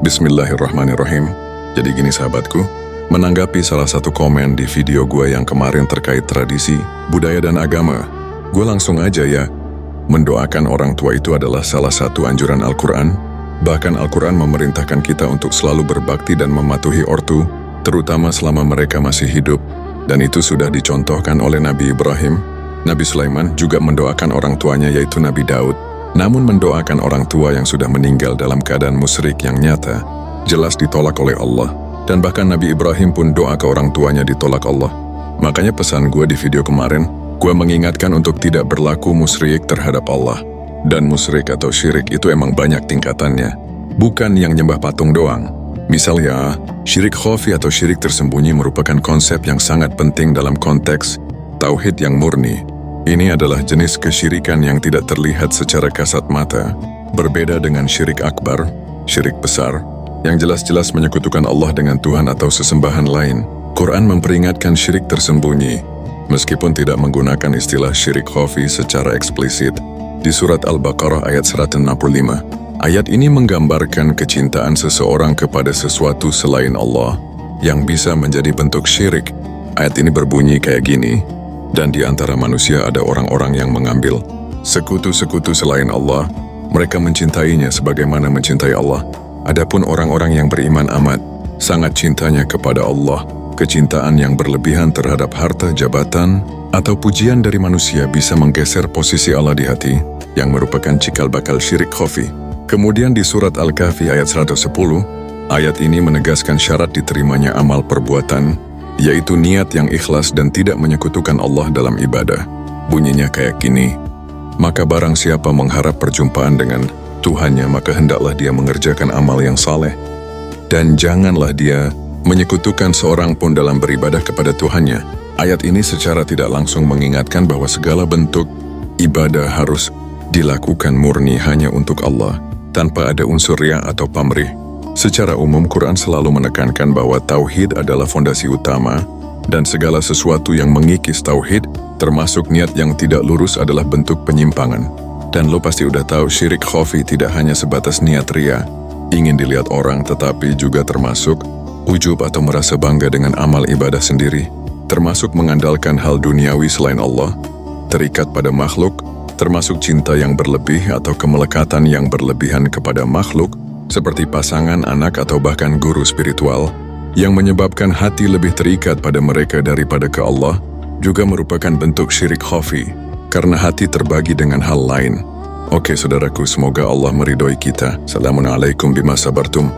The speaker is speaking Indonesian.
Bismillahirrahmanirrahim. Jadi gini sahabatku, menanggapi salah satu komen di video gue yang kemarin terkait tradisi, budaya dan agama, gue langsung aja ya, mendoakan orang tua itu adalah salah satu anjuran Al-Quran. Bahkan Al-Quran memerintahkan kita untuk selalu berbakti dan mematuhi ortu, terutama selama mereka masih hidup. Dan itu sudah dicontohkan oleh Nabi Ibrahim. Nabi Sulaiman juga mendoakan orang tuanya yaitu Nabi Daud. Namun mendoakan orang tua yang sudah meninggal dalam keadaan musyrik yang nyata, jelas ditolak oleh Allah. Dan bahkan Nabi Ibrahim pun doa ke orang tuanya ditolak Allah. Makanya pesan gue di video kemarin, gue mengingatkan untuk tidak berlaku musyrik terhadap Allah. Dan musyrik atau syirik itu emang banyak tingkatannya, bukan yang nyembah patung doang. Misalnya, syirik khafi atau syirik tersembunyi merupakan konsep yang sangat penting dalam konteks tauhid yang murni. Ini adalah jenis kesyirikan yang tidak terlihat secara kasat mata, berbeda dengan syirik akbar, syirik besar, yang jelas-jelas menyekutukan Allah dengan Tuhan atau sesembahan lain. Quran memperingatkan syirik tersembunyi, meskipun tidak menggunakan istilah syirik khafi secara eksplisit. Di surat Al-Baqarah ayat 165, ayat ini menggambarkan kecintaan seseorang kepada sesuatu selain Allah, yang bisa menjadi bentuk syirik. Ayat ini berbunyi kayak gini, dan di antara manusia ada orang-orang yang mengambil sekutu-sekutu selain Allah, mereka mencintainya sebagaimana mencintai Allah. Adapun orang-orang yang beriman amat, sangat cintanya kepada Allah. Kecintaan yang berlebihan terhadap harta, jabatan, atau pujian dari manusia bisa menggeser posisi Allah di hati, yang merupakan cikal bakal syirik khafi. Kemudian di surat Al-Kahfi ayat 110, ayat ini menegaskan syarat diterimanya amal perbuatan, yaitu niat yang ikhlas dan tidak menyekutukan Allah dalam ibadah. Bunyinya kayak gini, maka barang siapa mengharap perjumpaan dengan Tuhannya, maka hendaklah dia mengerjakan amal yang saleh, dan janganlah dia menyekutukan seorang pun dalam beribadah kepada Tuhannya. Ayat ini secara tidak langsung mengingatkan bahwa segala bentuk ibadah harus dilakukan murni hanya untuk Allah, tanpa ada unsur riya atau pamrih. Secara umum, Quran selalu menekankan bahwa tauhid adalah fondasi utama, dan segala sesuatu yang mengikis tauhid, termasuk niat yang tidak lurus adalah bentuk penyimpangan. Dan lo pasti udah tahu syirik khafi tidak hanya sebatas niat riya, ingin dilihat orang, tetapi juga termasuk ujub atau merasa bangga dengan amal ibadah sendiri, termasuk mengandalkan hal duniawi selain Allah, terikat pada makhluk, termasuk cinta yang berlebih atau kemelekatan yang berlebihan kepada makhluk, seperti pasangan, anak, atau bahkan guru spiritual, yang menyebabkan hati lebih terikat pada mereka daripada ke Allah, juga merupakan bentuk syirik khafi, karena hati terbagi dengan hal lain. Oke saudaraku, semoga Allah meridhoi kita. Assalamualaikum bima sabartum.